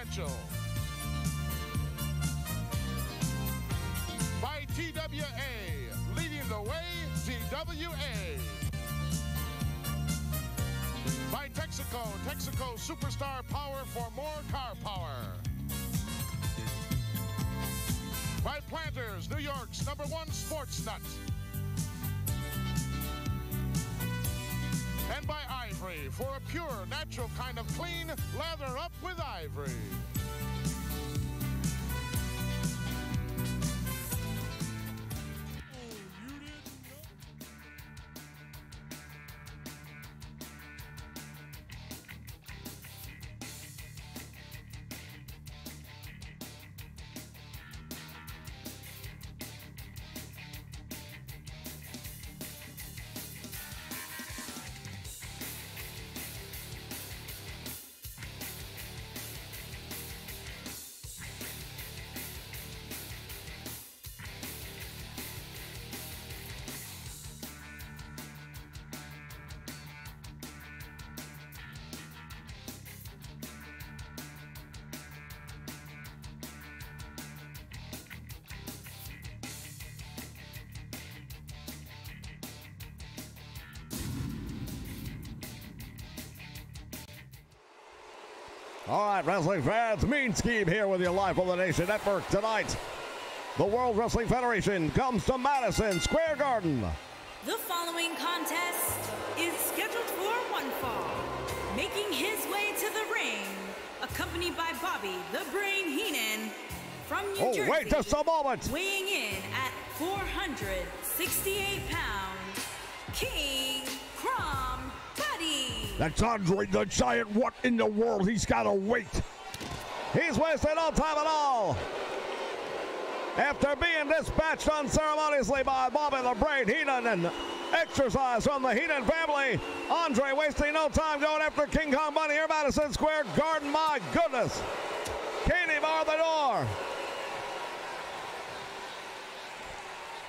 Confidential. By TWA, leading the way, TWA. By Texaco Superstar Power for more car power. By Planters, New York's #1 sports nut. And by Ivory, for a pure, natural kind of clean, lather up with Ivory. All right, wrestling fans, Mean Scheme here with you live on the Nation Network tonight. The World Wrestling Federation comes to Madison Square Garden. The following contest is scheduled for one fall. Making his way to the ring, accompanied by Bobby the Brain Heenan from New Jersey. Oh, wait just a moment. Weighing in at 468 pounds, King Krom Buddy. That's Andre the Giant. What in the world? He's got to wait. He's wasted no time at all. After being dispatched unceremoniously by Bobby the Brain Heenan and exercise from the Heenan family, Andre wasting no time going after King Kong Bundy here, Madison Square Garden. My goodness. Katie bar the door.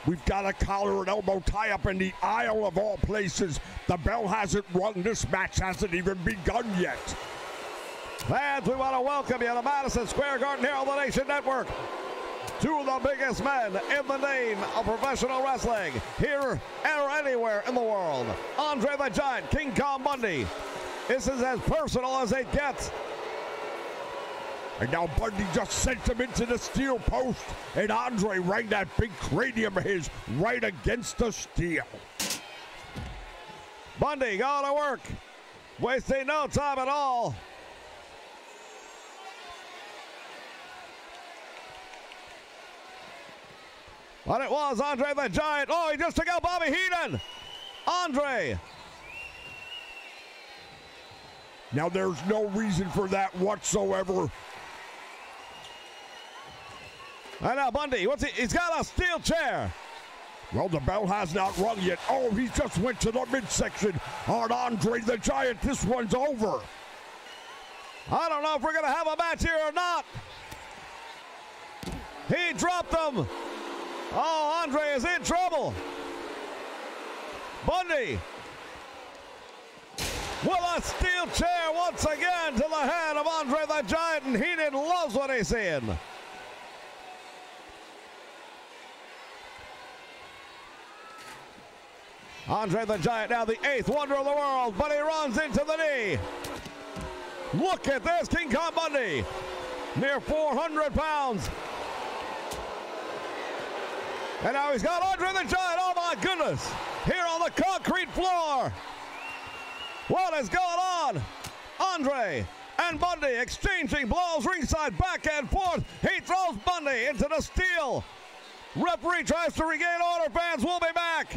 We've got a collar and elbow tie-up in the aisle of all places. The bell hasn't rung. This match hasn't even begun yet. Fans, we want to welcome you to Madison Square Garden here on the Nation Network. Two of the biggest men in the name of professional wrestling, here or anywhere in the world. Andre the Giant, King Kong Bundy. This is as personal as it gets. And now Bundy just sent him into the steel post, and Andre rang that big cranium of his right against the steel. Bundy going to work, wasting no time at all. But it was Andre the Giant. Oh, he just took out Bobby Heenan. Andre. Now there's no reason for that whatsoever. And now Bundy, he's got a steel chair. Well, the bell has not rung yet. Oh, he just went to the midsection on Andre the Giant. This one's over. I don't know if we're going to have a match here or not. He dropped him. Oh, Andre is in trouble. Bundy with a steel chair once again to the head of Andre the Giant, and Heenan loves what he's seeing. Andre the Giant now the 8th wonder of the world, but he runs into the knee. Look at this, King Kong Bundy, near 400 pounds. And now he's got Andre the Giant, oh my goodness, here on the concrete floor. What is going on? Andre and Bundy exchanging blows ringside, back and forth. He throws Bundy into the steel. Referee tries to regain order. Fans, we'll be back.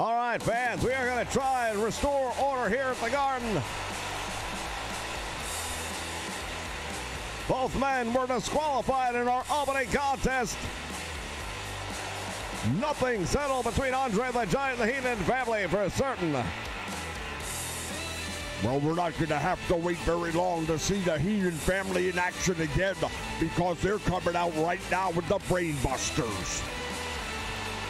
All right, fans, we are going to try and restore order here at the Garden. Both men were disqualified in our opening contest. Nothing settled between Andre the Giant and the Heenan family for certain. Well, we're not going to have to wait very long to see the Heenan family in action again because they're coming out right now with the Brain Busters.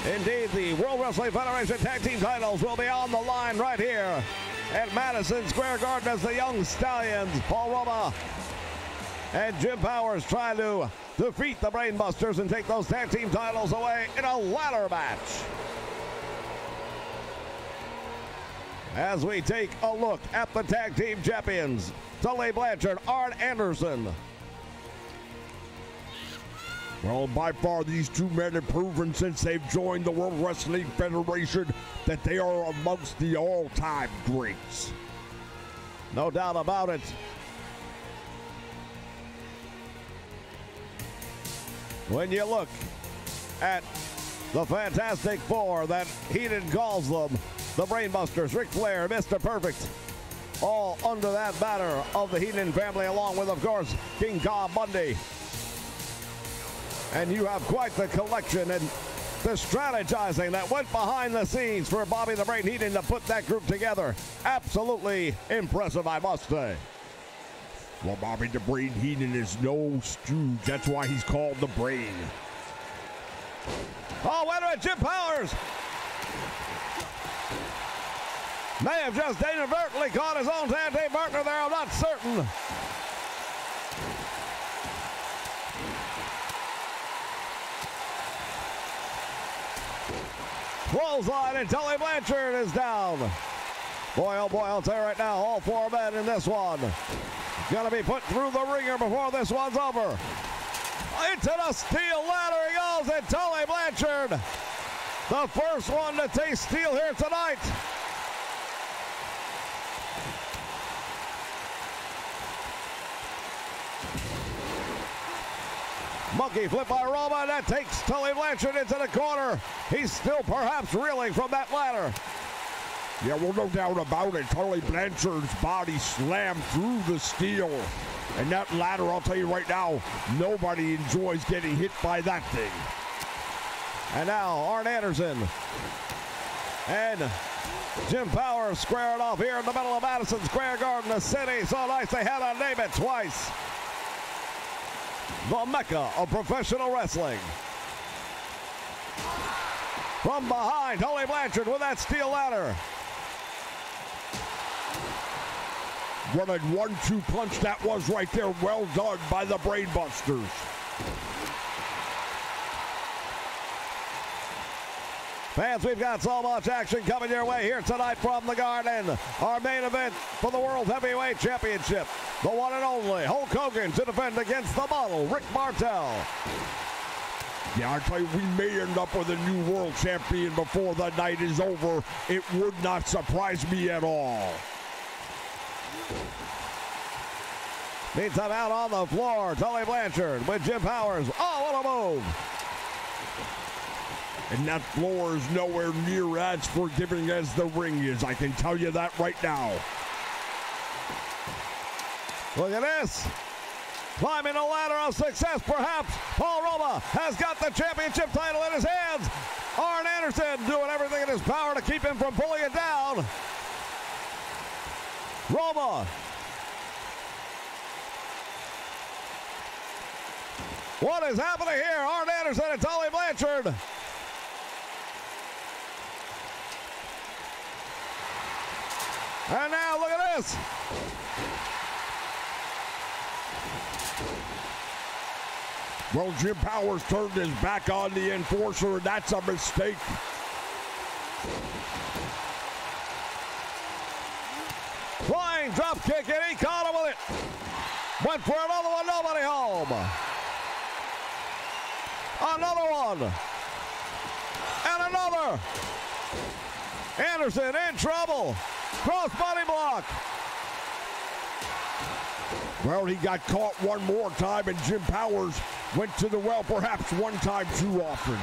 Indeed, the World Wrestling Federation Tag Team titles will be on the line right here at Madison Square Garden as the Young Stallions, Paul Roma and Jim Powers, try to defeat the Brain Busters and take those tag team titles away in a ladder match. As we take a look at the tag team champions, Tully Blanchard, Arn Anderson. Well, by far, these two men have proven since they've joined the World Wrestling Federation that they are amongst the all-time greats. No doubt about it. When you look at the Fantastic Four that Heenan calls them, the Brainbusters, Ric Flair, Mr. Perfect, all under that banner of the Heenan family, along with, of course, King Kong Bundy. And you have quite the collection and the strategizing that went behind the scenes for Bobby the Brain Heenan to put that group together. Absolutely impressive, I must say. Well, Bobby the Brain Heenan is no stooge. That's why he's called the Brain. Oh, wait a minute, Jim Powers may have just inadvertently caught his own tag team partner there, I'm not certain. Clothesline and Tully Blanchard is down. Boy, oh boy, I'll tell you right now, all four men in this one gonna be put through the ringer before this one's over. Into the steel ladder he goes, and Tully Blanchard, the first one to taste steel here tonight. Monkey flip by Roma, and that takes Tully Blanchard into the corner. He's still perhaps reeling from that ladder. Yeah, well, no doubt about it. Tully Blanchard's body slammed through the steel. And that ladder, I'll tell you right now, nobody enjoys getting hit by that thing. And now Arn Anderson and Jim Powers square it off here in the middle of Madison Square Garden, the city. So nice they had to name it twice. The Mecca of professional wrestling. From behind, Tully Blanchard with that steel ladder. What a 1-2 punch that was right there. Well done by the Brainbusters. Fans, we've got so much action coming your way here tonight from the Garden. Our main event for the World Heavyweight Championship. The one and only Hulk Hogan to defend against the model, Rick Martel. Yeah, I tell you, we may end up with a new world champion before the night is over. It would not surprise me at all. Meantime, out on the floor, Tully Blanchard with Jim Powers. Oh, what a move! And that floor is nowhere near as forgiving as the ring is. I can tell you that right now. Look at this. Climbing a ladder of success, perhaps. Paul Roma has got the championship title in his hands. Arn Anderson doing everything in his power to keep him from pulling it down. Roma. What is happening here? Arn Anderson and Tully Blanchard. And now look at this. Well, Jim Powers turned his back on the enforcer, and that's a mistake. Flying drop kick, and he caught him with it. Went for another one, nobody home. Another one. And another. Anderson in trouble. Cross body block. Well, he got caught one more time, and Jim Powers went to the well perhaps one time too often.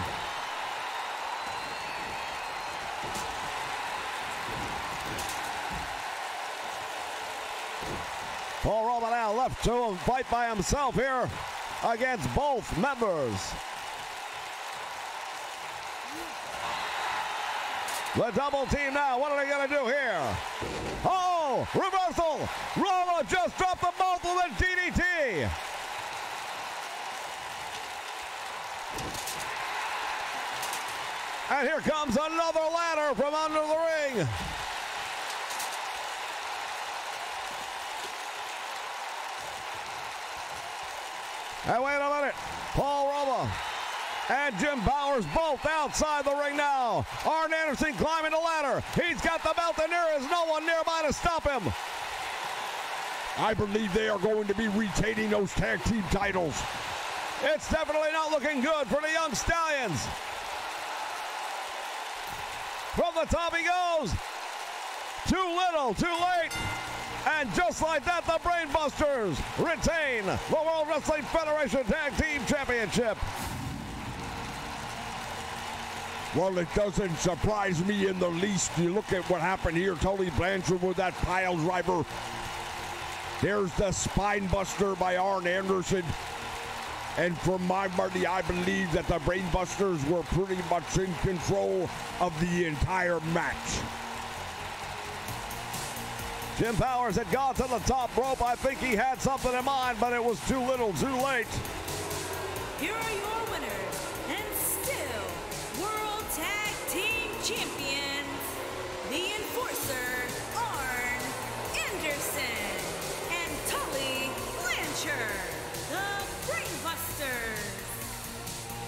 Paul Roma now left to fight by himself here against both members. The double team now. What are they going to do here? Oh, reversal. Roma just dropped them both with a DDT. And here comes another ladder from under the ring. And wait a minute. Paul Roma and Jim Powers both outside the ring now. Arn Anderson climbing the ladder. He's got the belt and there is no one nearby to stop him. I believe they are going to be retaining those tag team titles. It's definitely not looking good for the Young Stallions. From the top he goes. Too little, too late. And just like that, the Brainbusters retain the World Wrestling Federation Tag Team Championship. Well, it doesn't surprise me in the least. You look at what happened here. Tully Blanchard with that pile driver. There's the spine buster by Arn Anderson. And for my money, I believe that the Brainbusters were pretty much in control of the entire match. Jim Powers had gone to the top rope. I think he had something in mind, but it was too little, too late. Here are your winners, and still World Tag Team Champions, the Enforcer, Arn Anderson, and Tully Blanchard, the Brainbusters.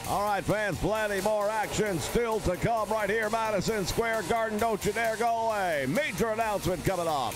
All right, fans, plenty more action still to come right here, Madison Square Garden. Don't you dare go away. Major announcement coming up.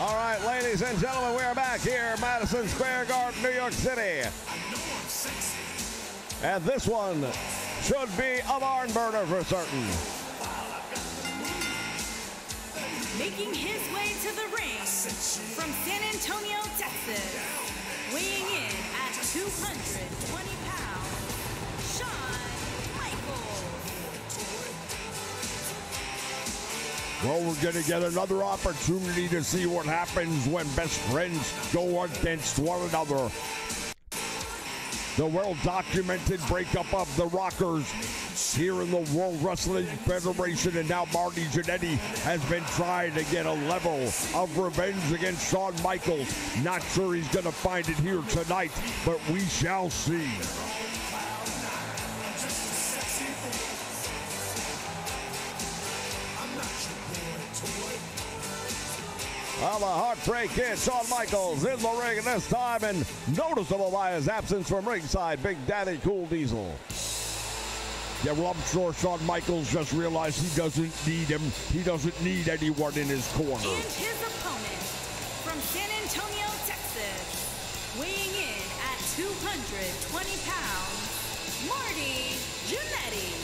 All right, ladies and gentlemen, we are back here, Madison Square Garden, New York City. And this one should be a barn burner for certain. Making his way to the ring from San Antonio, Texas, weighing in at 220 pounds, Shawn Michaels. Well, we're going to get another opportunity to see what happens when best friends go against one another. The well-documented breakup of the Rockers here in the World Wrestling Federation, and now Marty Jannetty has been trying to get a level of revenge against Shawn Michaels. Not sure he's going to find it here tonight, but we shall see. Well, the Heartbreak Kid, Shawn Michaels, in the ring this time, and noticeable by his absence from ringside, Big Daddy Cool Diesel. Yeah, well, I'm sure Shawn Michaels just realized he doesn't need him. He doesn't need anyone in his corner. And his opponent from San Antonio, Texas, weighing in at 220 pounds, Marty Jannetty.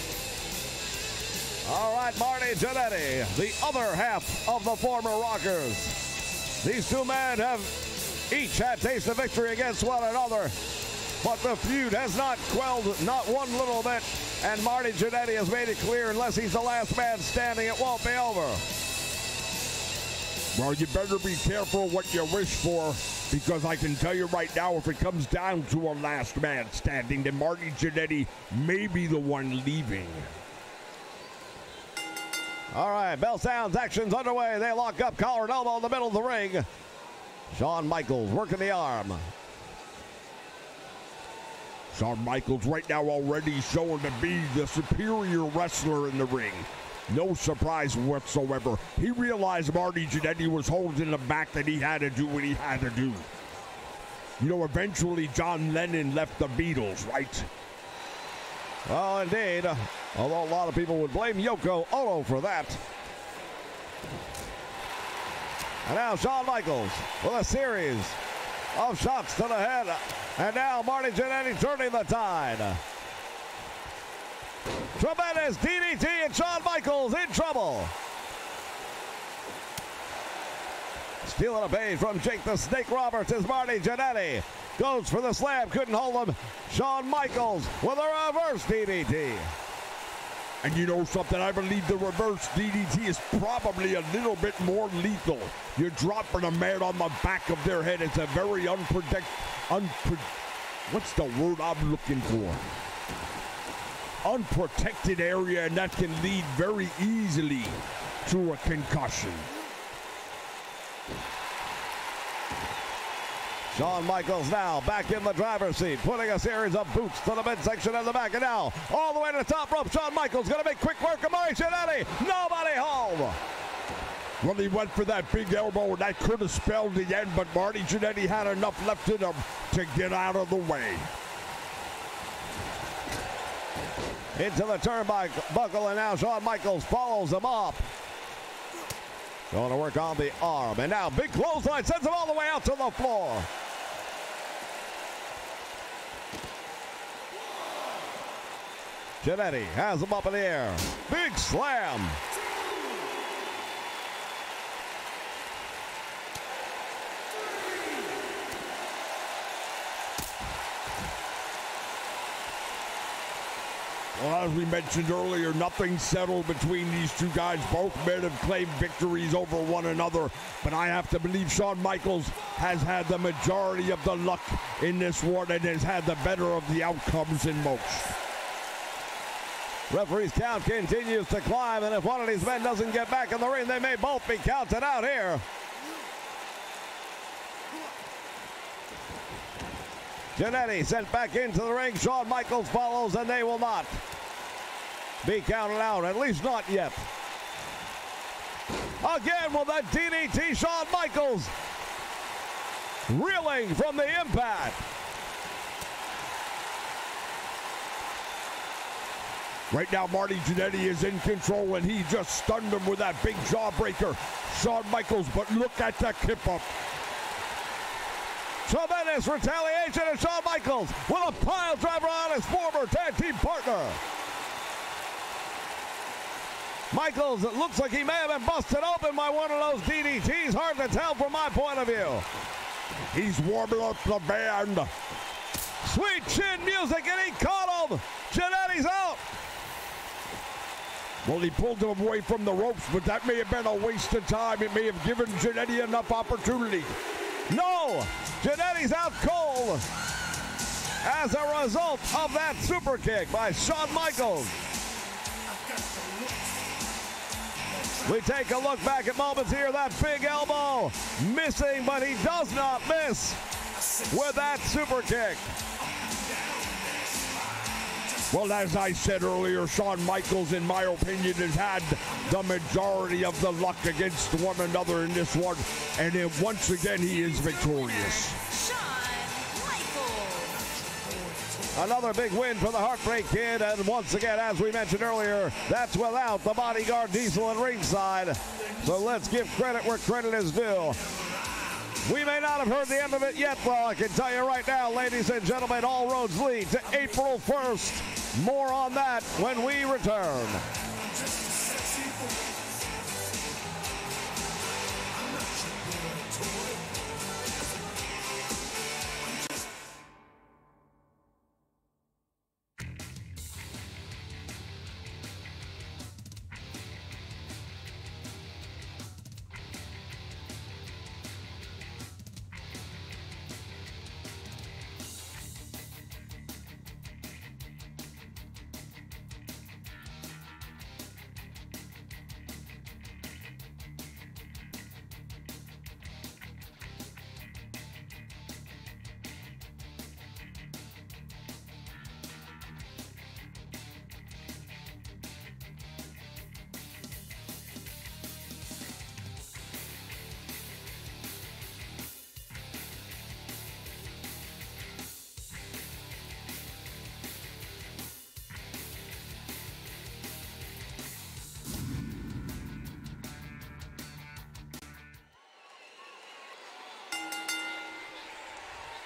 All right, Marty Jannetty, the other half of the former Rockers. These two men have Each had tasted victory against one another, but the feud has not quelled not one little bit, and Marty Jannetty has made it clear unless he's the last man standing, it won't be over. Well, you better be careful what you wish for, because I can tell you right now, if it comes down to a last man standing, then Marty Jannetty may be the one leaving. All right, bell sounds, action's underway. They lock up, collar and elbow in the middle of the ring. Shawn Michaels working the arm. Shawn Michaels right now already showing to be the superior wrestler in the ring. No surprise whatsoever. He realized Marty Jannetty was holding him back, that he had to do what he had to do. You know, eventually John Lennon left the Beatles, right? Well, indeed. Although a lot of people would blame Yoko Ono for that. And now Shawn Michaels with a series of shots to the head. And now Marty Jannetty turning the tide. Tremendous DDT, and Shawn Michaels in trouble. Stealing a page from Jake the Snake Roberts is Marty Jannetty. Goes for the slam, couldn't hold him. Shawn Michaels with a reverse DDT. And you know something? I believe the reverse DDT is probably a little bit more lethal. You're dropping a man on the back of their head. It's a very what's the word I'm looking for? Unprotected area, and that can lead very easily to a concussion. Shawn Michaels now back in the driver's seat, putting a series of boots to the midsection and the back, and now all the way to the top rope. Shawn Michaels going to make quick work of Marty Jannetty. Nobody home. Well, he went for that big elbow, and that could have spelled the end, but Marty Jannetty had enough left in him to get out of the way. Into the turnbuckle, and now Shawn Michaels follows him up. Going to work on the arm, and now big clothesline sends him all the way out to the floor. Jannetty has him up in the air. Big slam. Well, as we mentioned earlier, nothing settled between these two guys. Both men have claimed victories over one another, but I have to believe Shawn Michaels has had the majority of the luck in this one and has had the better of the outcomes in most. Referee's count continues to climb, and if one of these men doesn't get back in the ring, they may both be counted out here. Jannetty sent back into the ring. Shawn Michaels follows, and they will not be counted out, at least not yet. Again with that DDT, Shawn Michaels reeling from the impact. Right now, Marty Jannetty is in control, and he just stunned him with that big jawbreaker. Shawn Michaels, but look at the kip up. Tremendous retaliation, and Shawn Michaels with a pile driver on his former tag team partner. Michaels, it looks like he may have been busted open by one of those DDTs. Hard to tell from my point of view. He's warming up the band. Sweet chin music, and he caught him. Jannetty's out. Well, he pulled him away from the ropes, but that may have been a waste of time. It may have given Jannetty enough opportunity. No, Jannetty's out cold as a result of that super kick by Shawn Michaels. We take a look back at moments here. That big elbow missing, but he does not miss with that super kick. Well, as I said earlier, Shawn Michaels, in my opinion, has had the majority of the luck against one another in this one. And then once again, he is victorious. Shawn Michaels. Another big win for the Heartbreak Kid. And once again, as we mentioned earlier, that's without the bodyguard Diesel at ringside. So let's give credit where credit is due. We may not have heard the end of it yet, though. I can tell you right now, ladies and gentlemen, all roads lead to April 1st. More on that when we return.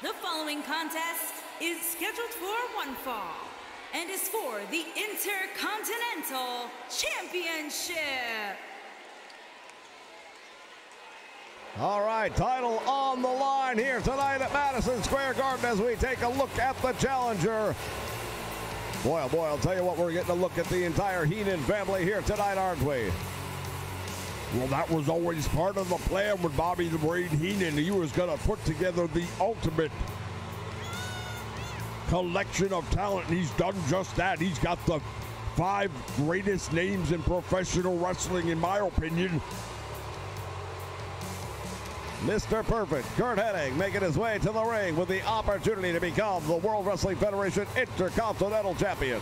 The following contest is scheduled for one fall and is for the Intercontinental Championship. All right, title on the line here tonight at Madison Square Garden as we take a look at the challenger. Boy, oh boy, I'll tell you what, we're getting a look at the entire Heenan family here tonight, aren't we? Well, that was always part of the plan with Bobby the Brain Heenan. He was going to put together the ultimate collection of talent, and he's done just that. He's got the 5 greatest names in professional wrestling, in my opinion. Mr. Perfect, Curt Hennig, making his way to the ring with the opportunity to become the World Wrestling Federation Intercontinental Champion.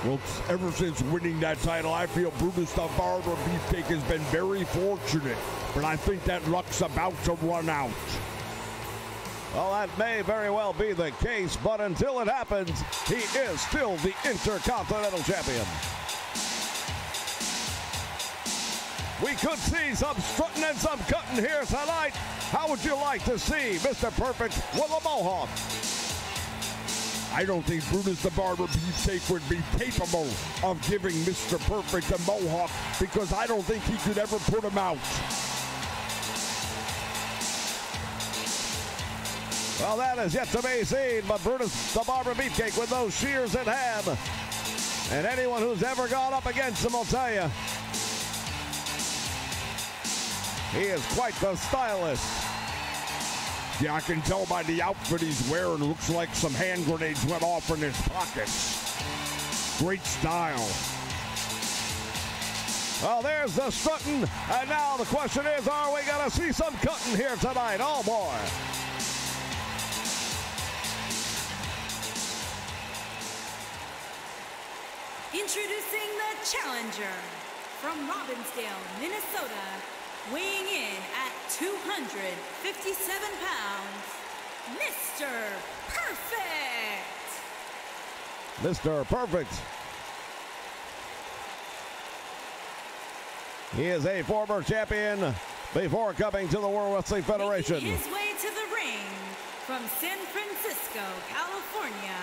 Well, ever since winning that title, I feel Brutus the Barber Beefcake has been very fortunate, but I think that luck's about to run out. Well, that may very well be the case, but until it happens, he is still the Intercontinental Champion. We could see some strutting and some cutting here tonight. How would you like to see Mr. Perfect with a mohawk? I don't think Brutus the Barber Beefcake would be capable of giving Mr. Perfect a mohawk because I don't think he could ever put him out. Well, that is yet to be seen, but Brutus the Barber Beefcake with those shears in hand. And anyone who's ever gone up against him will tell you, he is quite the stylist. Yeah, I can tell by the outfit he's wearing. It looks like some hand grenades went off in his pockets. Great style. Well, there's the strutting. And now the question is, are we going to see some cutting here tonight? Oh, boy. Introducing the challenger from Robbinsdale, Minnesota, weighing in at 257 pounds, Mr. Perfect. Mr. Perfect. He is a former champion before coming to the World Wrestling Federation. Making his way to the ring from San Francisco, California,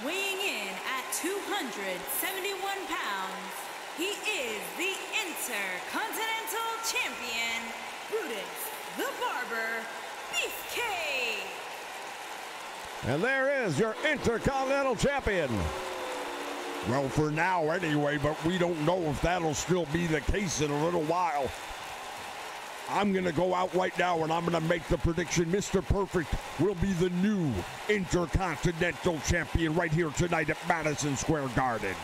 weighing in at 271 pounds, he is the Intercontinental Champion, Brutus the Barber Beefcake. And there is your Intercontinental Champion. Well, for now anyway, but we don't know if that'll still be the case in a little while. I'm going to go out right now and I'm going to make the prediction Mr. Perfect will be the new Intercontinental Champion right here tonight at Madison Square Garden.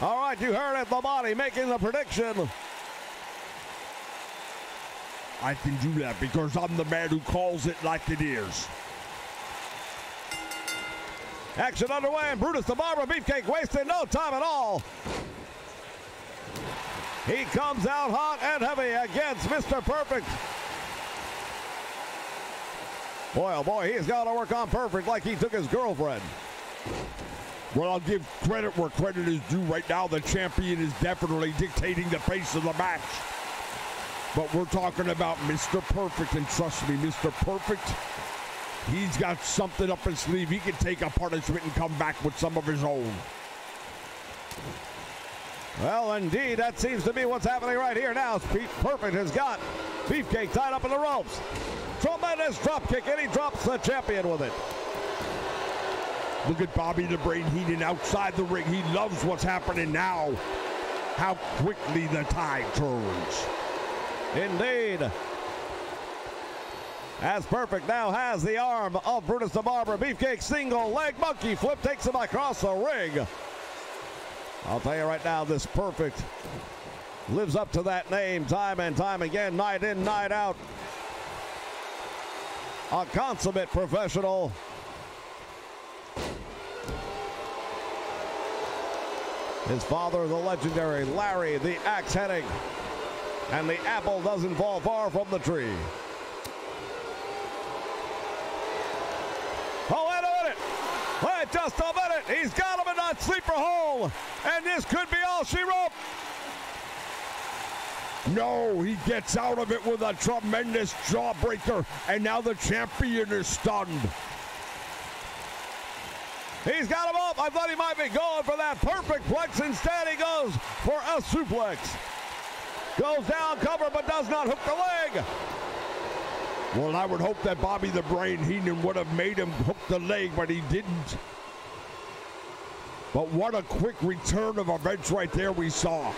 All right, you heard it, the Body making the prediction. I can do that because I'm the man who calls it like it is. Action underway, and Brutus the Barber Beefcake wasting no time at all. He comes out hot and heavy against Mr. Perfect. Boy, oh boy, he's got to work on Perfect like he took his girlfriend. Well, I'll give credit where credit is due. Right now, the champion is definitely dictating the pace of the match. But we're talking about Mr. Perfect, and trust me, Mr. Perfect, he's got something up his sleeve. He can take a punishment and come back with some of his own. Well, indeed, that seems to be what's happening right here now. Perfect has got Beefcake tied up in the ropes. Tremendous drop kick, and he drops the champion with it. Look at Bobby the Brain Heenan outside the ring. He loves what's happening now. How quickly the tide turns. Indeed. As Perfect now has the arm of Brutus the Barber Beefcake, single leg monkey flip takes him across the ring. I'll tell you right now, this Perfect lives up to that name time and time again, night in, night out. A consummate professional. His father, the legendary Larry the Axe Hennig. And the apple doesn't fall far from the tree. Oh, wait a minute. Wait just a minute. He's got him in that sleeper hold. And this could be all she wrote. No, he gets out of it with a tremendous jawbreaker, and now the champion is stunned. He's got him up. I thought he might be going for that perfect plex. Instead, he goes for a suplex. Goes down, cover, but does not hook the leg. Well, I would hope that Bobby the Brain Heenan would have made him hook the leg, but he didn't. But what a quick return of events right there we saw.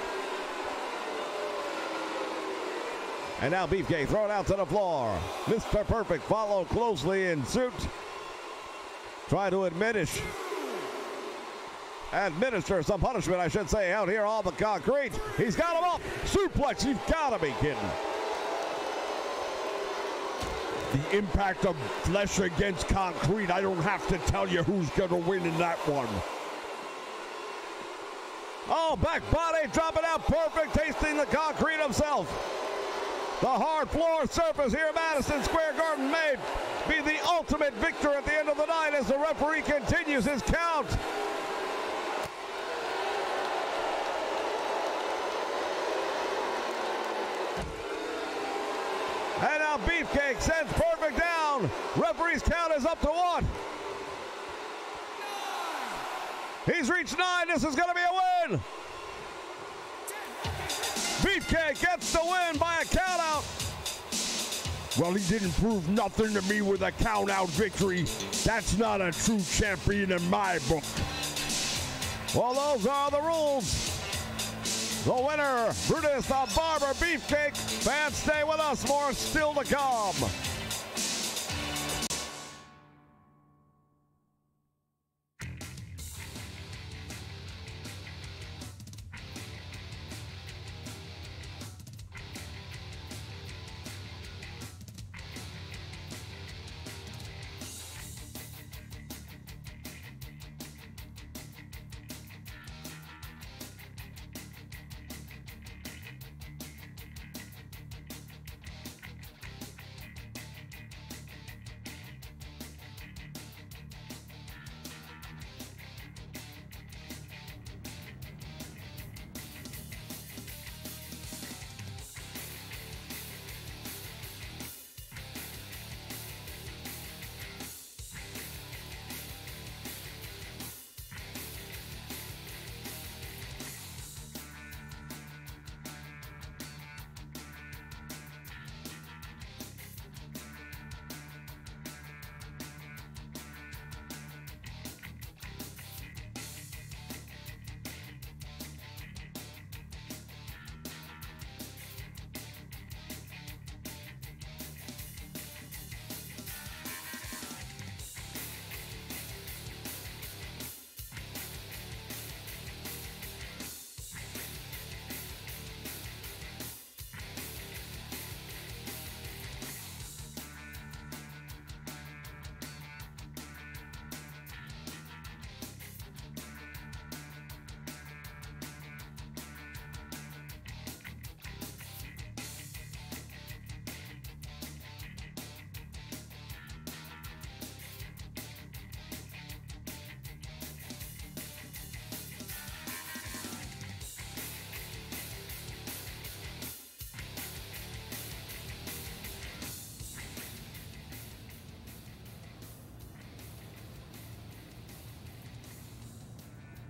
And now Beefcake thrown out to the floor. Mr. Perfect followed closely in suit. Try to administer some punishment, I should say, out here on the concrete. He's got him up. Suplex, you've got to be kidding. The impact of flesh against concrete, I don't have to tell you who's going to win in that one. Oh, back body dropping out perfect, tasting the concrete himself. The hard floor surface here at Madison Square Garden may be the ultimate victor at the end of the night as the referee continues his count. And now Beefcake sends Perfect down. Referee's count is up to 1. He's reached 9. This is going to be a win. Beefcake gets the win by a countout. Well, he didn't prove nothing to me with a count-out victory. That's not a true champion in my book. Well, those are the rules. The winner, Brutus the Barber Beefcake. Fans, stay with us. More still to come.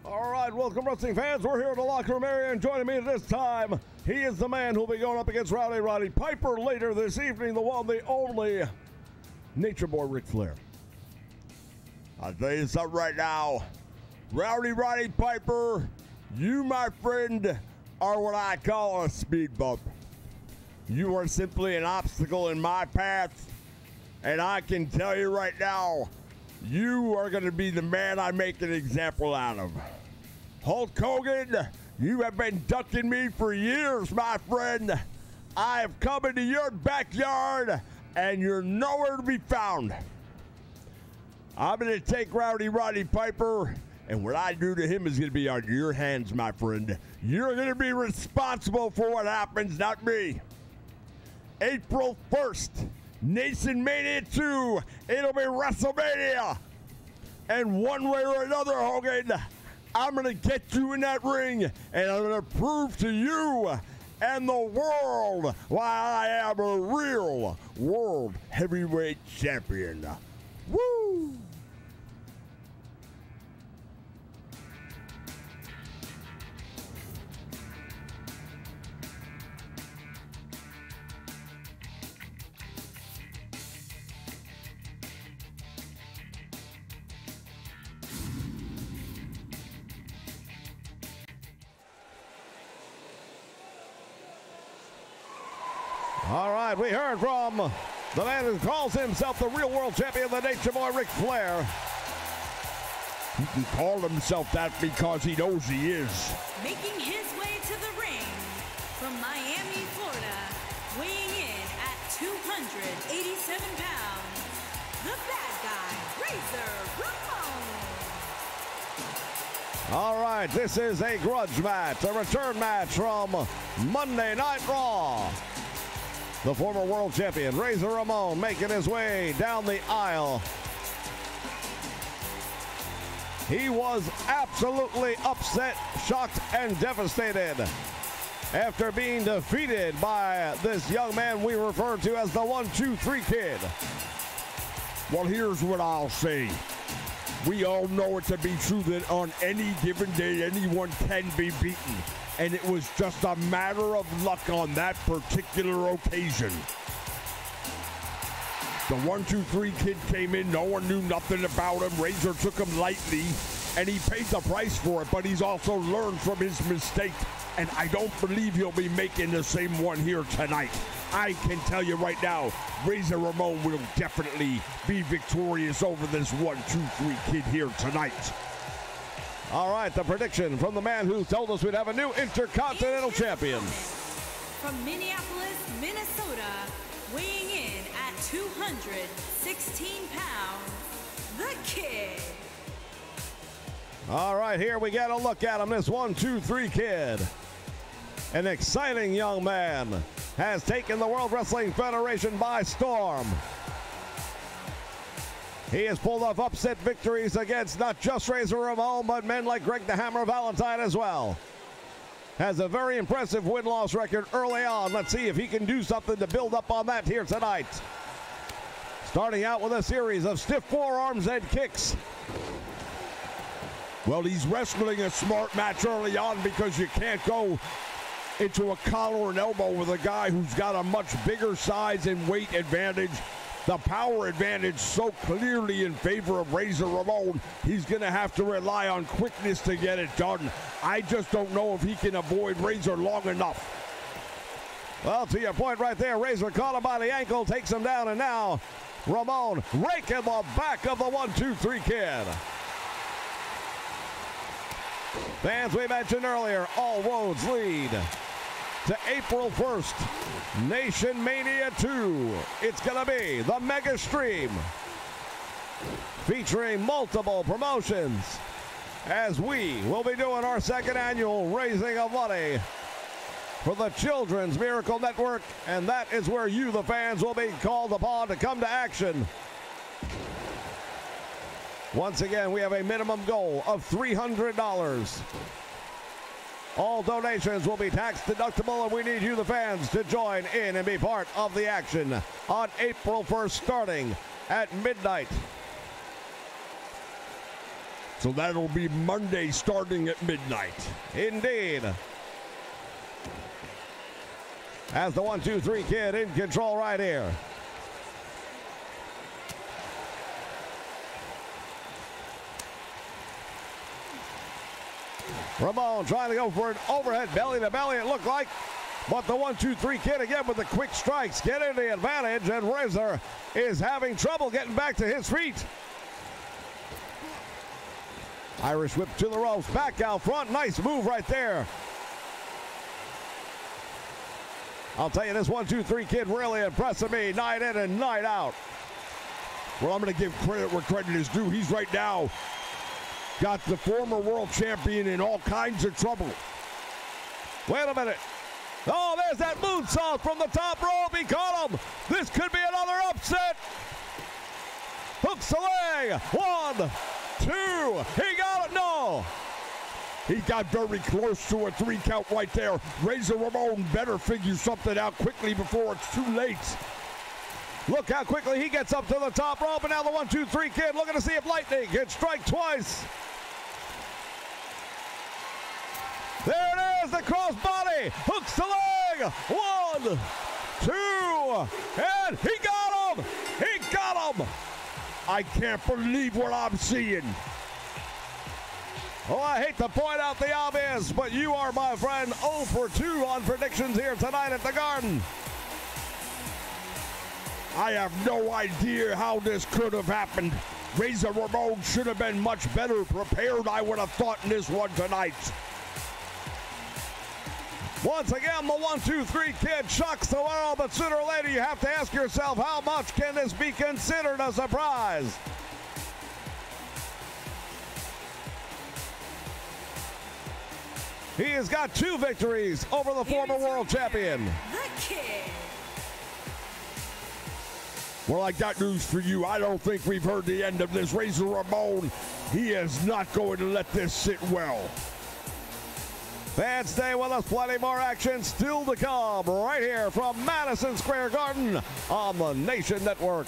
All right, welcome wrestling fans. We're here in the locker room area, and joining me at this time, he is the man who'll be going up against Roddy Piper later this evening, the one, the only, Nature Boy Ric Flair. I'll tell you something right now. Roddy Piper, you, my friend, are what I call a speed bump. You are simply an obstacle in my path, and I can tell you right now, you are going to be the man I make an example out of. Hulk Hogan, you have been ducking me for years, my friend. I have come into your backyard, and you're nowhere to be found. I'm going to take Roddy Piper, and what I do to him is going to be on your hands, my friend. You're going to be responsible for what happens, not me. April 1st, Nation Mania 2. It'll be WrestleMania. And one way or another, Hogan, I'm going to get you in that ring, and I'm going to prove to you and the world, while I am a real world heavyweight champion. Woo! All right, we heard from the man who calls himself the real world champion, the Nature Boy, Ric Flair. He can call himself that because he knows he is. Making his way to the ring from Miami, Florida, weighing in at 287 pounds, the bad guy, Razor Ramon. All right, this is a grudge match, a return match from Monday Night Raw. The former world champion, Razor Ramon, making his way down the aisle. He was absolutely upset, shocked, and devastated after being defeated by this young man we refer to as the 1-2-3 Kid. Well, here's what I'll say. We all know it to be true that on any given day, anyone can be beaten. And it was just a matter of luck on that particular occasion. The 1-2-3 Kid came in, no one knew nothing about him. Razor took him lightly, and he paid the price for it, but he's also learned from his mistake, and I don't believe he'll be making the same one here tonight. I can tell you right now, Razor Ramon will definitely be victorious over this 1-2-3 Kid here tonight. All right, the prediction from the man who told us we'd have a new Intercontinental champion. From Minneapolis, Minnesota, weighing in at 216 pounds, the Kid. All right, here we get a look at him, this 1-2-3 Kid. An exciting young man, has taken the World Wrestling Federation by storm. He has pulled off upset victories against not just Razor Ramon, but men like Greg the Hammer Valentine as well. Has a very impressive win-loss record early on. Let's see if he can do something to build up on that here tonight. Starting out with a series of stiff forearms and kicks. Well, he's wrestling a smart match early on because you can't go into a collar and elbow with a guy who's got a much bigger size and weight advantage. The power advantage so clearly in favor of Razor Ramon, he's going to have to rely on quickness to get it done. I just don't know if he can avoid Razor long enough. Well, to your point right there, Razor caught him by the ankle, takes him down, and now Ramon raking the back of the 1-2-3 Kid. Fans, we mentioned earlier, all roads lead to April 1st, Nation Mania 2. It's going to be the Mega Stream, featuring multiple promotions, as we will be doing our second annual raising of money for the Children's Miracle Network, and that is where you, the fans, will be called upon to come to action. Once again, we have a minimum goal of $300. All donations will be tax deductible, and we need you, the fans, to join in and be part of the action on April 1st, starting at midnight. So that'll be Monday starting at midnight. Indeed. As the 1-2-3 Kid in control right here. Ramon trying to go for an overhead belly to belly, it looked like. But the 1-2-3 Kid again with the quick strikes, getting the advantage, and Razor is having trouble getting back to his feet. Irish whip to the ropes, back out front, nice move right there. I'll tell you, this 1-2-3 Kid really impressing me night in and night out. Well, I'm going to give credit where credit is due. He's right now got the former world champion in all kinds of trouble. Wait a minute. Oh, there's that moonsault from the top rope. He caught him. This could be another upset. Hooks away. 1, 2. He got it. No. He got very close to a 3 count right there. Razor Ramon better figure something out quickly before it's too late. Look how quickly he gets up to the top rope, and now the 1-2-3 kid looking to see if Lightning can strike twice. There it is, the crossbody, hooks the leg. 1, 2, and he got him. He got him. I can't believe what I'm seeing. Oh, I hate to point out the obvious, but you are, my friend, 0 for 2 on predictions here tonight at the Garden. I have no idea how this could have happened. Razor Ramon should have been much better prepared, I would have thought, in this one tonight. Once again, the 1-2-3 kid shocks the world, but sooner or later you have to ask yourself, how much can this be considered a surprise? He has got 2 victories over the former world champion. The Kid. Well, I got news for you. I don't think we've heard the end of this. Razor Ramon, he is not going to let this sit well. Fans, stay with us. Plenty more action still to come right here from Madison Square Garden on the Nation Network.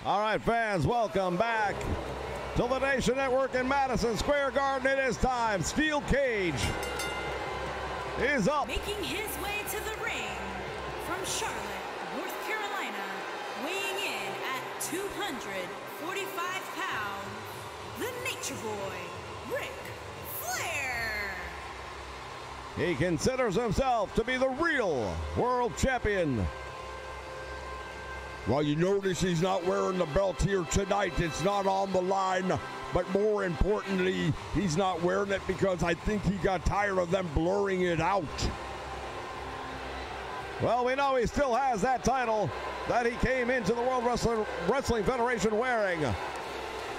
All right, fans, welcome back to the Nation Network in Madison Square Garden. It is time. Steel cage is up. Making his way to the ring from Charlotte, North Carolina, weighing in at 245 pounds, the Nature Boy, Ric Flair. He considers himself to be the real world champion. Well, you notice he's not wearing the belt here tonight. It's not on the line. But more importantly, he's not wearing it because I think he got tired of them blurring it out. Well, we know he still has that title that he came into the World Wrestling Federation wearing.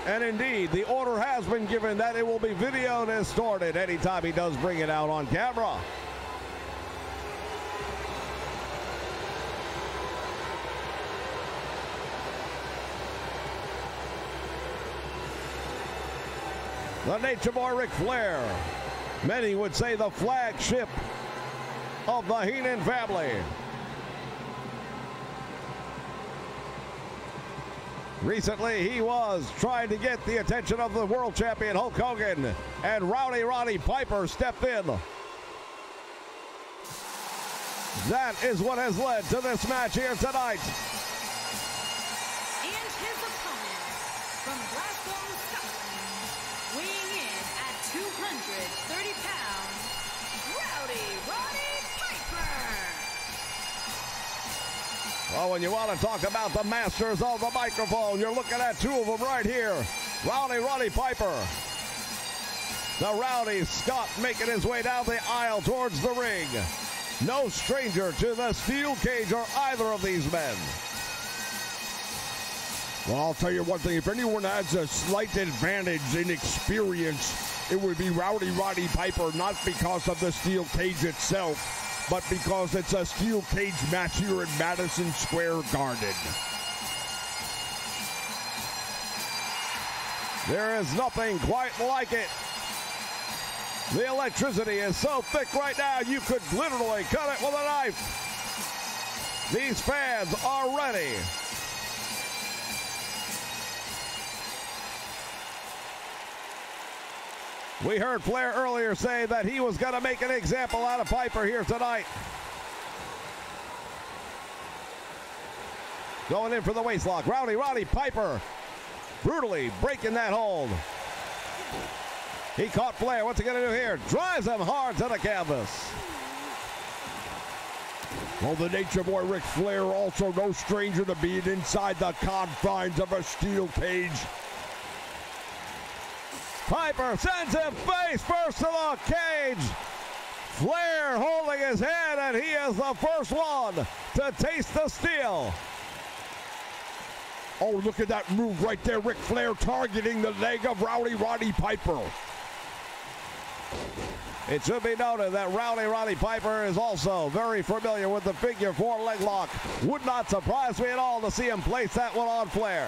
And indeed, the order has been given that it will be video distorted anytime he does bring it out on camera. The Nature Boy Ric Flair, many would say the flagship of the Heenan family. Recently, he was trying to get the attention of the world champion Hulk Hogan, and Rowdy Roddy Piper stepped in. That is what has led to this match here tonight. And his opponent from Glasgow, Scotland, weighing in at 230 pounds, Rowdy Roddy Piper. Well, when you want to talk about the masters of the microphone, you're looking at two of them right here. Rowdy Roddy Piper. The Rowdy Scot making his way down the aisle towards the ring. No stranger to the steel cage or either of these men. Well, I'll tell you one thing. If anyone has a slight advantage in experience, it would be Rowdy Roddy Piper, not because of the steel cage itself, but because it's a steel cage match here in Madison Square Garden. There is nothing quite like it. The electricity is so thick right now, you could literally cut it with a knife. These fans are ready. We heard Flair earlier say that he was going to make an example out of Piper here tonight. Going in for the waistlock. Roddy Piper brutally breaking that hold. He caught Flair. What's he going to do here? Drives him hard to the canvas. Well, the Nature Boy Ric Flair also no stranger to being inside the confines of a steel cage. Piper sends him face first to the cage. Flair holding his head, and he is the first one to taste the steel. Oh, look at that move right there. Ric Flair targeting the leg of Roddy Piper. It should be noted that Roddy Piper is also very familiar with the figure 4 leg lock. Would not surprise me at all to see him place that one on Flair.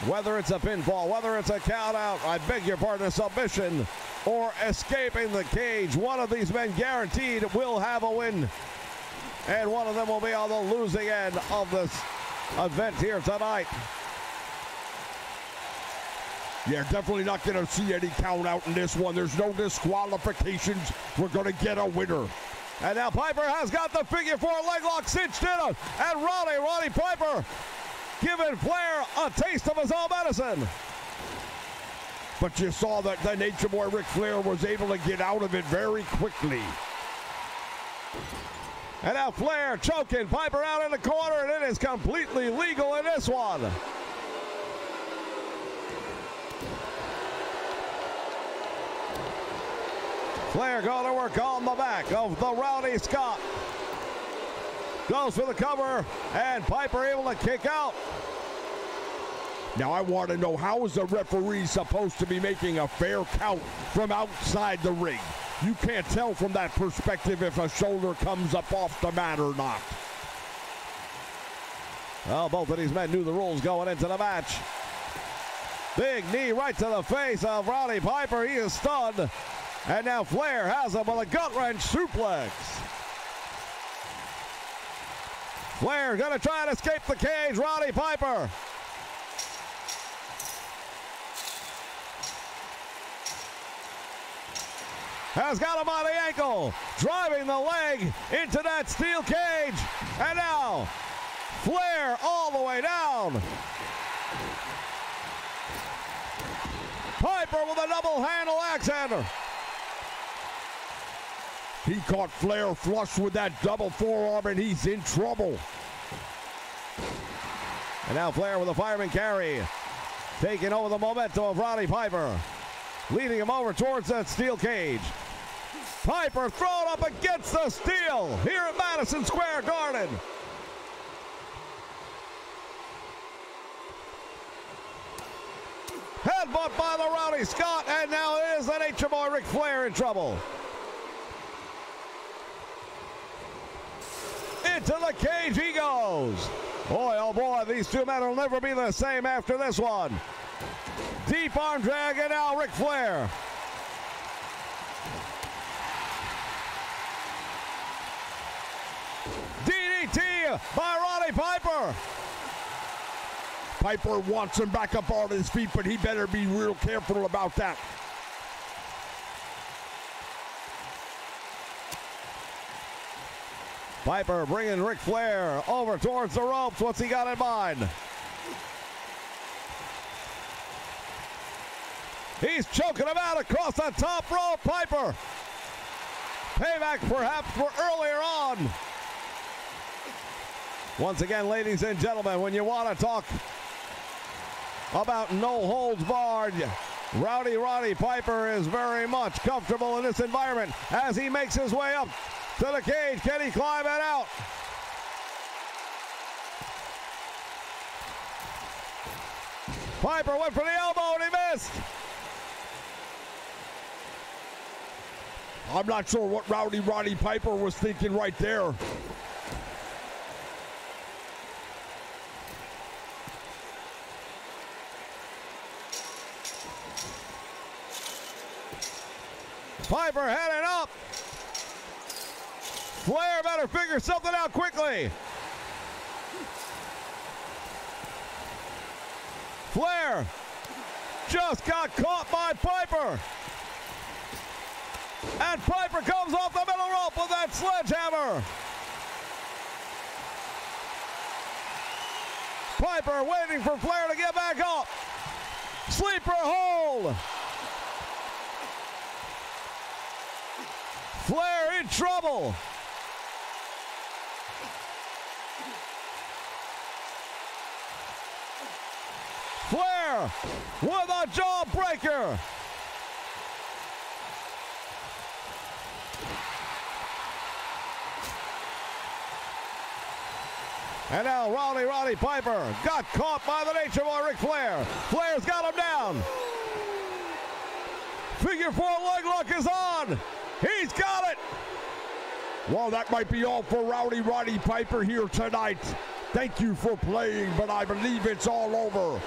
Whether it's a pinfall, whether it's a count out, I beg your pardon, a submission, or escaping the cage, one of these men guaranteed will have a win. And one of them will be on the losing end of this event here tonight. Yeah, definitely not going to see any count out in this one. There's no disqualifications. We're going to get a winner. And now Piper has got the figure 4 leg lock cinched in him. And Roddy Piper giving Flair a taste of his own medicine. But you saw that the Nature Boy Ric Flair was able to get out of it very quickly. And now Flair choking Piper out in the corner, and it is completely legal in this one. Flair going to work on the back of the Rowdy Scott. Goes for the cover, and Piper able to kick out. Now I want to know, how is the referee supposed to be making a fair count from outside the ring? You can't tell from that perspective if a shoulder comes up off the mat or not. Well, both of these men knew the rules going into the match. Big knee right to the face of Roddy Piper. He is stunned. And now Flair has him with a gut-wrench suplex. Flair going to try and escape the cage. Roddy Piper. Has got him on the ankle. Driving the leg into that steel cage. And now Flair all the way down. Piper with a double handle axe handle. He caught Flair flush with that double forearm, and he's in trouble. And now Flair with a fireman carry, taking over the momentum of Roddy Piper, leading him over towards that steel cage. Piper thrown up against the steel here at Madison Square Garden. Headbutt by the Rowdy Scott, and now is the Nature Boy Ric Flair in trouble. Into the cage he goes. Boy, oh boy, these two men will never be the same after this one. Deep arm drag, and now Ric Flair. DDT by Roddy Piper. Piper wants him back up on his feet, but he better be real careful about that. Piper bringing Ric Flair over towards the ropes. What's he got in mind? He's choking him out across the top rope. Piper. Payback perhaps for earlier on. Once again, ladies and gentlemen, when you want to talk about no holds barred, Roddy Piper is very much comfortable in this environment as he makes his way up to the cage. Can he climb it out? Piper went for the elbow and he missed. I'm not sure what Roddy Piper was thinking right there. Piper heading up. Flair better figure something out quickly. Flair just got caught by Piper. And Piper comes off the middle rope with that sledgehammer. Piper waiting for Flair to get back up. Sleeper hold. Flair in trouble. Flair with a jawbreaker. And now Roddy Piper got caught by the Nature Boy Ric Flair. Flair's got him down. Figure 4 leg lock is on. He's got it. Well, that might be all for Roddy Piper here tonight. Thank you for playing, but I believe it's all over.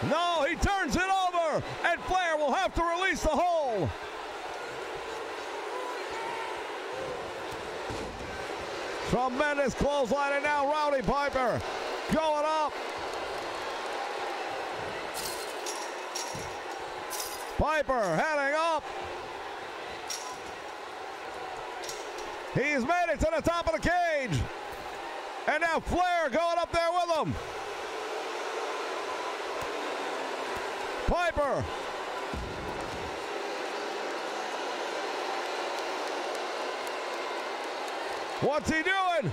No, he turns it over, and Flair will have to release the hold. Tremendous clothesline, and now Roddy Piper going up. Piper heading up. He's made it to the top of the cage. And now Flair going up there with him. Piper. What's he doing?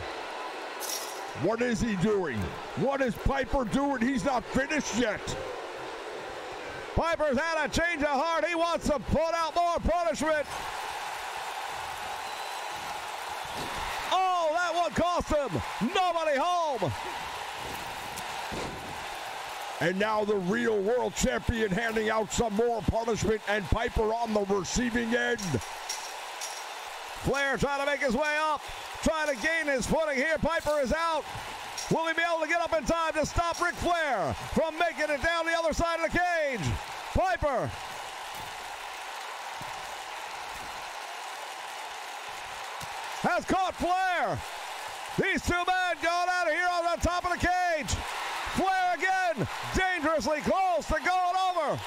What is he doing? What is Piper doing? He's not finished yet. Piper's had a change of heart. He wants to put out more punishment. Oh, that one cost him. Nobody home. And now the real world champion handing out some more punishment, and Piper on the receiving end. Flair trying to make his way up, trying to gain his footing here. Piper is out. Will he be able to get up in time to stop Ric Flair from making it down the other side of the cage? Piper. Has caught Flair. These two men going out of here on the top of the cage. Flair again, dangerously close to going over.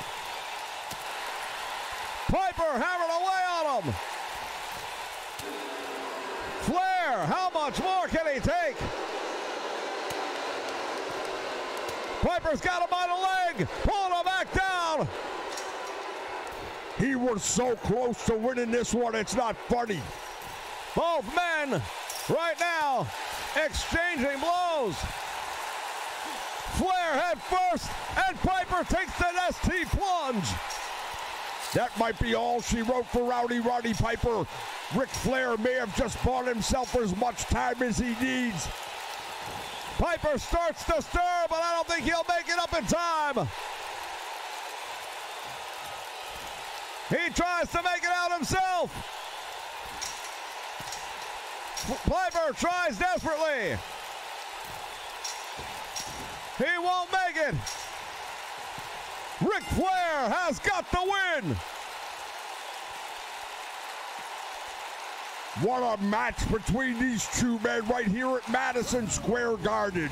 Piper hammering away on him. Flair, how much more can he take? Piper's got him by the leg, pulling him back down. He was so close to winning this one, it's not funny. Both men right now exchanging blows. Flair head first, and Piper takes the ST plunge. That might be all she wrote for Roddy Piper. Ric Flair may have just bought himself as much time as he needs. Piper starts to stir, but I don't think he'll make it up in time. He tries to make it out himself. Piper tries desperately. He won't make it. Ric Flair has got the win. What a match between these two men right here at Madison Square Garden.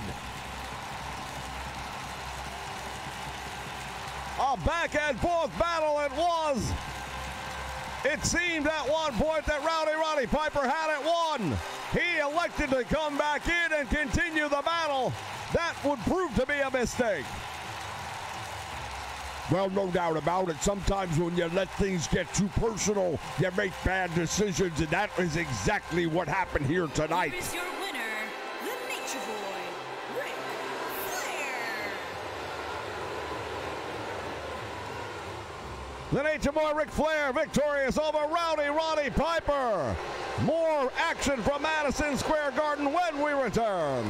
A back and forth battle it was. It seemed at one point that Roddy Piper had it won. He elected to come back in and continue the battle. That would prove to be a mistake. Well, no doubt about it. Sometimes when you let things get too personal, you make bad decisions, and that is exactly what happened here tonight. Here is your winner, the Nature Boy, Ric Flair. The Nature Boy Ric Flair victorious over Roddy Piper. More action from Madison Square Garden when we return.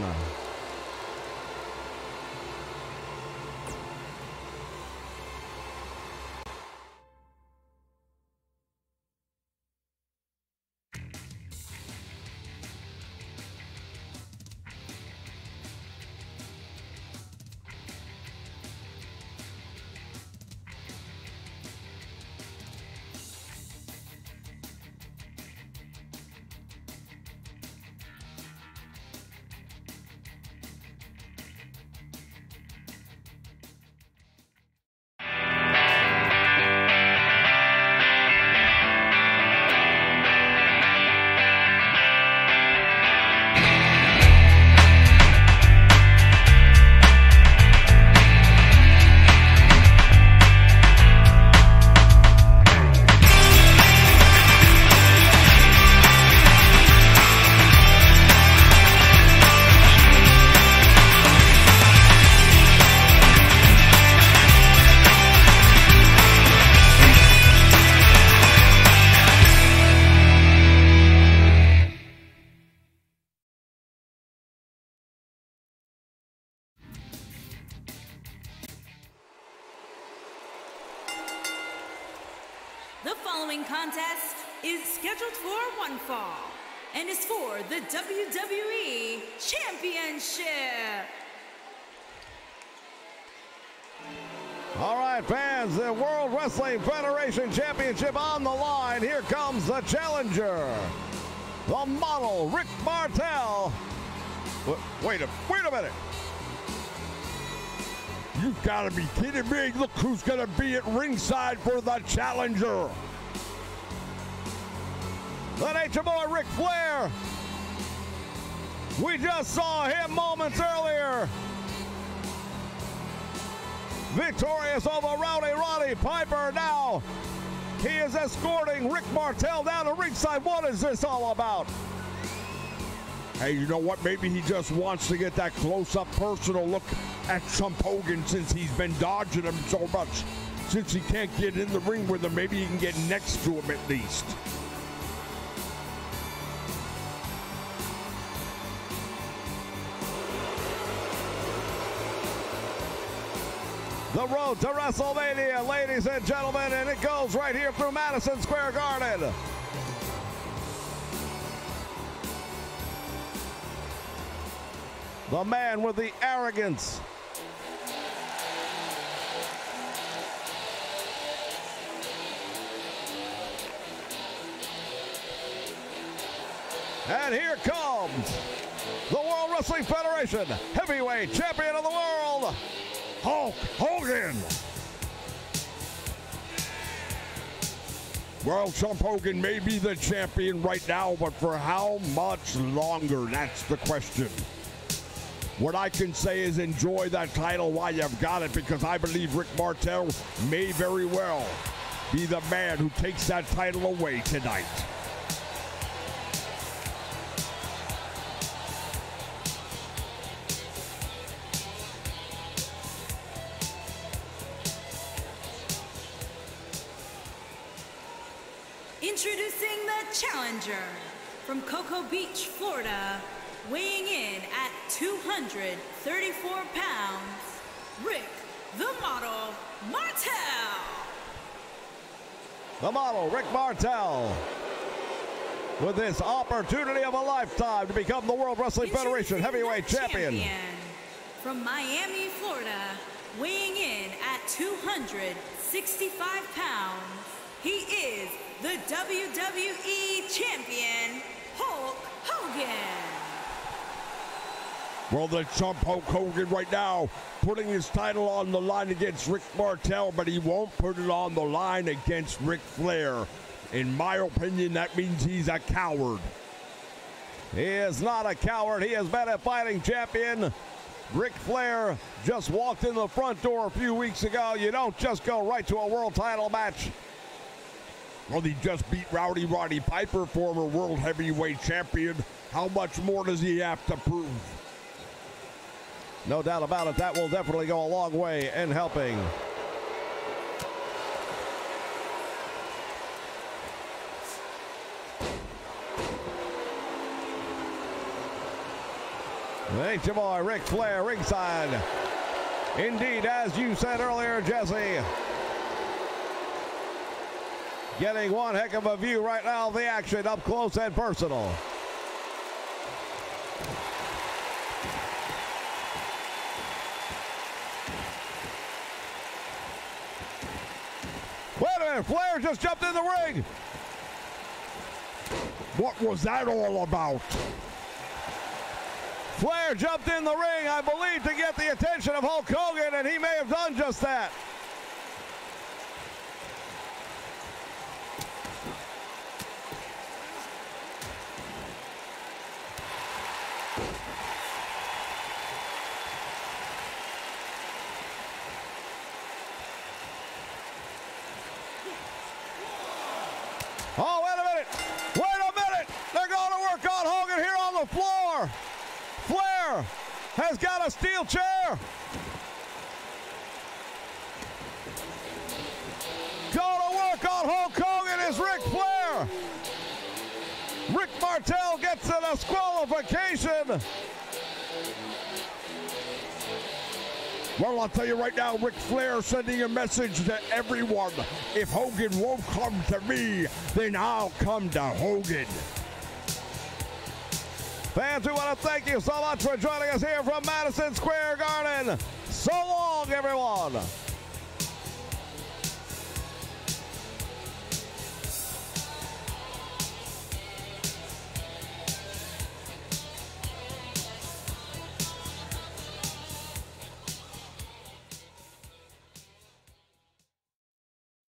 The following contest is scheduled for one fall and is for the WWE Championship. All right, fans, the World Wrestling Federation Championship on the line. Here comes the challenger, the model, Rick Martel. Wait a minute. You've got to be kidding me. Look who's going to be at ringside for the challenger. The Nature Boy, Ric Flair. We just saw him moments earlier. Victorious over Roddy Piper. Now he is escorting Rick Martel down to ringside. What is this all about? Hey, you know what? Maybe he just wants to get that close-up personal look at Chump Hogan since he's been dodging him so much. Since he can't get in the ring with him, maybe he can get next to him at least. The road to WrestleMania, ladies and gentlemen, and it goes right here through Madison Square Garden. The man with the arrogance. And here comes the World Wrestling Federation Heavyweight Champion of the World, Hulk Hogan. Well, Chump Hogan may be the champion right now, but for how much longer? That's the question. What I can say is enjoy that title while you've got it, because I believe Rick Martel may very well be the man who takes that title away tonight. Introducing the challenger from Cocoa Beach, Florida, weighing in at 234 pounds, Rick the Model Martel. The model, Rick Martel, with this opportunity of a lifetime to become the World Wrestling Federation Heavyweight Champion. From Miami, Florida, weighing in at 265 pounds, he is the WWE Champion, Hulk Hogan. Well, the Chump Hulk Hogan right now putting his title on the line against Rick Martel, but he won't put it on the line against Ric Flair. In my opinion, that means he's a coward. He is not a coward. He has been a fighting champion. Ric Flair just walked in the front door a few weeks ago. You don't just go right to a world title match. Well, he just beat Roddy Piper, former world heavyweight champion. How much more does he have to prove? No doubt about it, that will definitely go a long way in helping. Nature Boy, Ric Flair, ringside. Indeed, as you said earlier, Jesse, getting one heck of a view right now of the action up close and personal. Wait a minute, Flair just jumped in the ring. What was that all about? Flair jumped in the ring, I believe, to get the attention of Hulk Hogan, and he may have done just that. Oh, wait a minute. Wait a minute. They're going to work on Hogan here on the floor. Flair has got a steel chair. Going to work on Hulk Hogan is Ric Flair. Rick Martel gets a disqualification. Well, I'll tell you right now, Ric Flair sending a message to everyone. If Hogan won't come to me, then I'll come to Hogan. Fans, we want to thank you so much for joining us here from Madison Square Garden. So long, everyone.